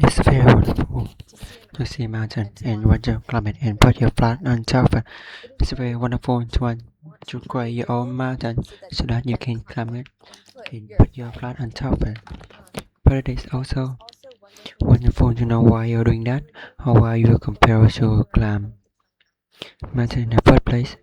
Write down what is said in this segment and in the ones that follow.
It's very wonderful to see mountains and watch your climate and put your flag on top of it. It's very wonderful to create your own mountain so that you can climb it and put your flag on top of it. But it is also wonderful to know why you're doing that or why you compare to climb mountain in the first place.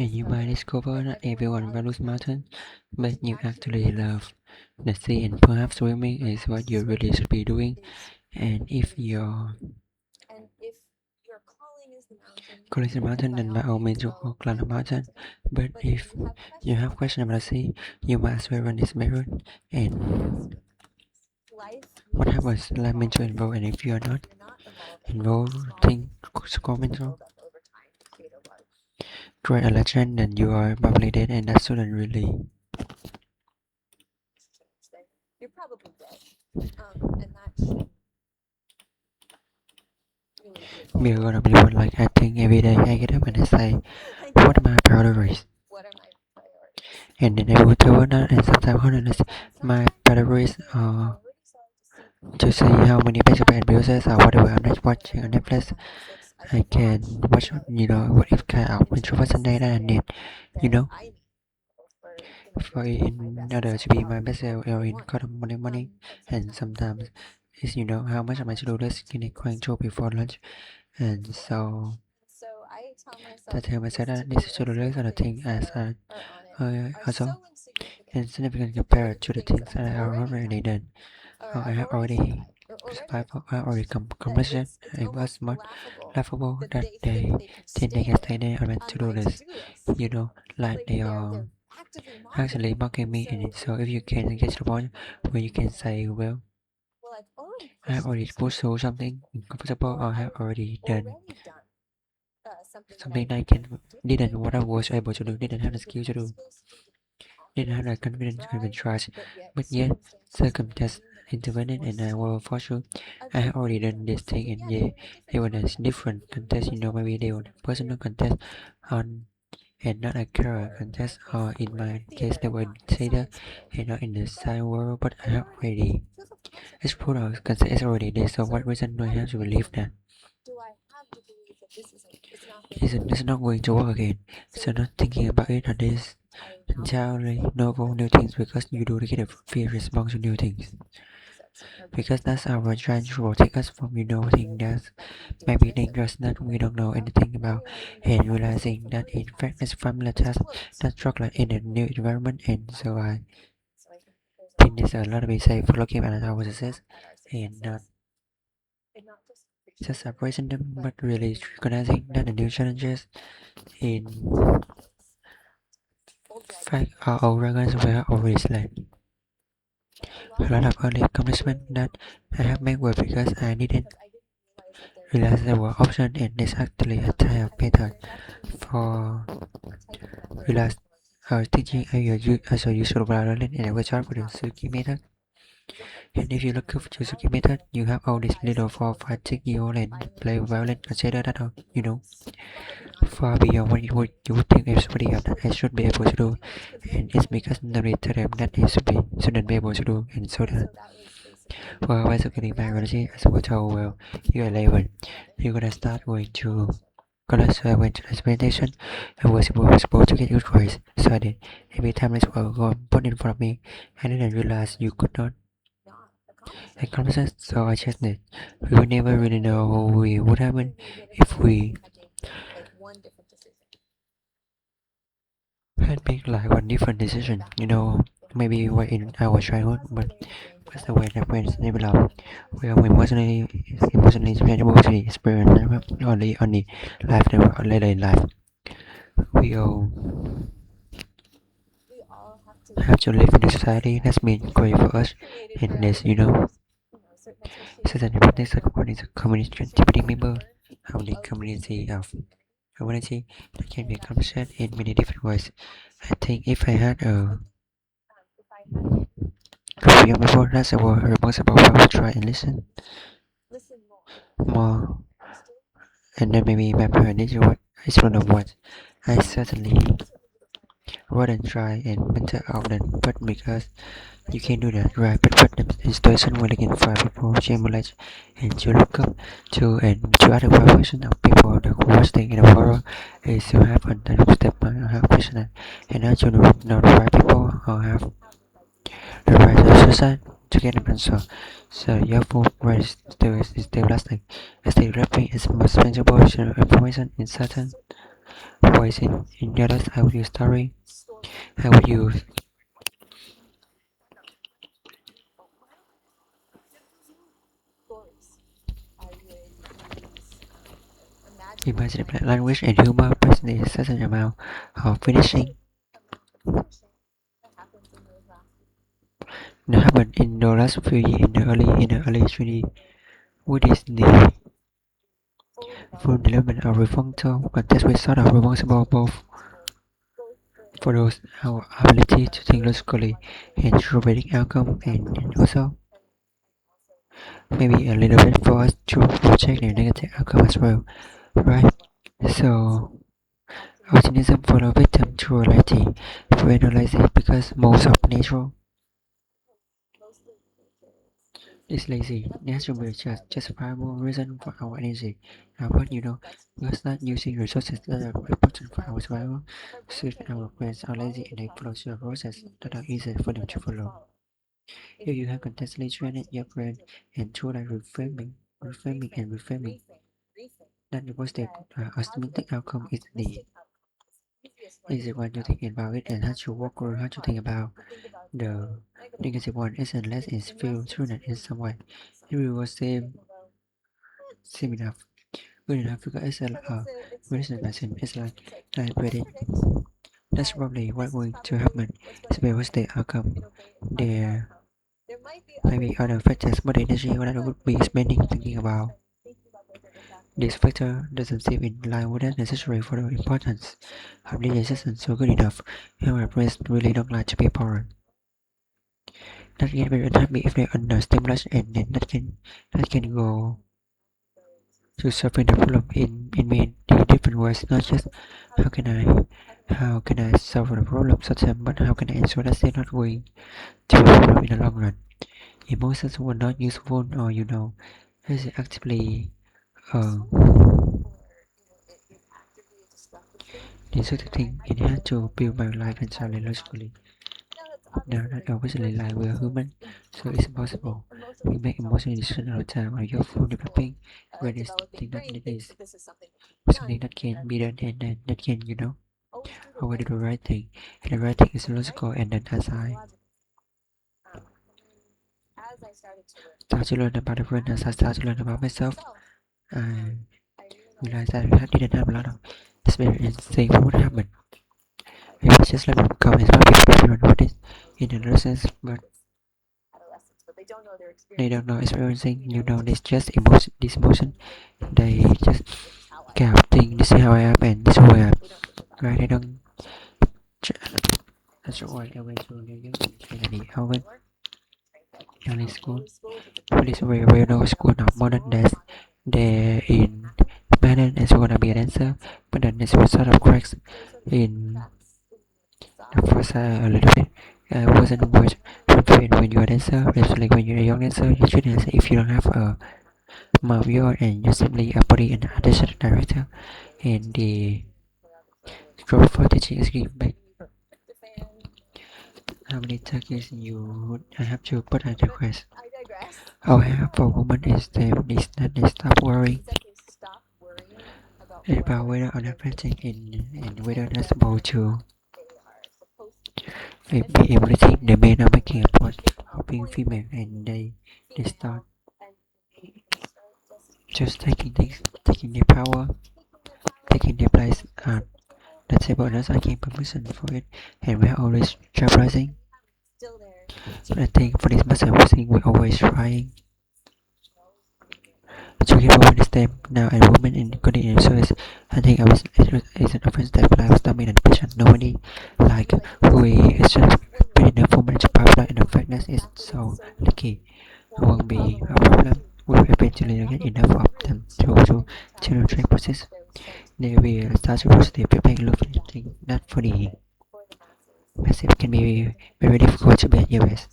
And you might discover that everyone values mountain, but you actually love the sea and perhaps swimming is what you really should be doing. And if your calling is the mountain, then by all means you go climb the mountain. But if you have question about the sea, you might as well run this marathon. And what happens? Life means to involve, and if you are not involved, think score mental. Create a legend, then you are probably dead, and that shouldn't really. We're gonna be one like I think every day I get up and I say, what are my priorities? And then I will tell that, and sometimes honestly, my priorities are to see how many Facebook abusers or whatever I'm not watching on Netflix. I can watch, what if kind of introversion data I need, you know, for in order to be my best self or in column money. And sometimes it's, how much am I to do this in a control before lunch. And so I tell myself that this is to do list of the thing as also insignificant compared to the things that I have already done. I have already survived, I already accomplished it. It was more laughable that they can stay there on my to-do list. Like they are actually mocking me in it. So if you can get to the point where you can say, well, I have already pushed through something uncomfortable or I have already done something that I didn't what I was able to do, didn't have the skill to do, didn't have the confidence or even trust, but yet circumstances intervened and I will for sure I have already done this thing and yeah, it was a different contest, maybe they were personal contest on and not a career contest or in my case they were considered not in the side world but I have already explored our concept is already there so what reason do I have to believe that it's not going to work again so not thinking about it at this entirely novel new things because you do get a fear response to new things because that's our trying to protect us from things that might be dangerous that we don't know anything about and realizing that in fact it's familiar task that struggle in a new environment and so I think there's a lot to be safe for looking at our success and not just embracing them but really recognizing that the new challenges in fact are our guns were already slain. A lot of early accomplishments that I have made were because I didn't realize there were options and there's actually a type of method for realize I was teaching also useful violin in a workshop for the Suzuki method. And if you look up Suzuki method, you have all these little 4, 5, 6-year-old and play violin consider that far beyond what you would think everybody else that I should be able to do. And it's because nobody told them that they shouldn't be able to do and so that well, basically biology as we told, well, you're 11, you're gonna start going to college, so I went to this meditation and was supposed to get good grades, so I did. Every time this was put in front of me, I didn't realize you could not accomplish it, so I just did. We would never really know what would happen if we had made like one different decision, maybe what in our childhood, but that's the way that friends develop. We are emotionally able to experience only life level or later in life. We all have to live in a society that's been great for us, and this, certain practice is a community activity member of the community that can be accomplished in many different ways. I think if I had a career before that's a word responsible, I would try and listen more, and then maybe my parents what I don't know what. I certainly rather than try and mentor out them. But because you can do that, right? But put them in situation where they can find people to emulate and to look up to and to other version of people. The worst thing in the world is to have a step have vision and not to know the right people or have the right exercise to get them answer. So your full rate is still lasting. It's still wrapping its most tangible information in certain ways in the others. How would you story? How would you imagine that language and humor present a certain amount of finishing that happened in the last few years in the early 20 what is the full development of reflector but this was sort of remarkable both for those our ability to think logically and true predict outcome and also maybe a little bit for us to project the negative outcome as well, right? So optimism for a victim to reality to analyze it because most of natural is lazy. Nature will just justifiable reason for our energy. But we are not using resources that are important for our survival. So if our brains are lazy and they follow your process that are easy for them to follow. If you have continuously trained your brain and through like reframing, then the positive optimistic outcome is the one to think about it and how to work or how to think about the negative one isn't less is feel true that in some way. If we were same enough, good enough because it's a reason person it's like predict. That's probably what going to happen. It's what's the outcome. There may be other factors, but the energy what I would be spending thinking about this factor doesn't seem in line with that necessary for the importance of the existence so good enough. Our brains really don't like to be powered. That can be unhappy if they're under stimulus and then that can go to solving the problem in many different ways, not just how can I how can I solve the problem such as but how can I ensure that they're not going to the problem in the long run. Emotions were not useful or is it actively uh the sort of thing it had to build my life entirely logically. Now not obviously like we are human, so it's possible. We make emotional decisions all the time or your full developing when it's something that it is something that can be done and then that can, already do the right thing. And the right thing is logical and then as I start to learn about the brain, as I start to learn about myself, I realized that I didn't have a lot of experience saying what would happen. It was just like comments about people who notice in adolescence, but they don't know experiencing, this just emotion, this emotion, they just kind of think this is how I am and this is who I am, right? They don't, that's why I went to New York and Harvard, early school. Police were no school of modern dance. They in Manhattan is gonna be a dancer, but then there's was sort of cracks in the first a little bit. Wasn't much prepared when you're a dancer, especially when you're a young dancer. You should dance if you don't have a mouth your and you're simply a body and a dancer director. And the score for teaching is given back. How many turkeys you would have to put at the request? However, for women is that they stop worrying about whether or not pregnant and whether that's about to be able to think the men are making a point of being female and they start just taking their power, taking their place the table is asking permission for it and we're always tribalizing. But I think for this matter we're always trying to give a woman step now and women in continuing service. I think I was it's an offense that I was dominated and patient. Nobody like who is just pretty enough for manage power and the fairness is so lucky. It won't be a problem. We'll eventually get enough of them to train process. They will start to roast the paper look think that for the Passive can be very difficult to be at US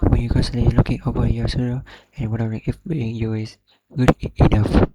when you're constantly looking over your shoulder and wondering if being you is good enough.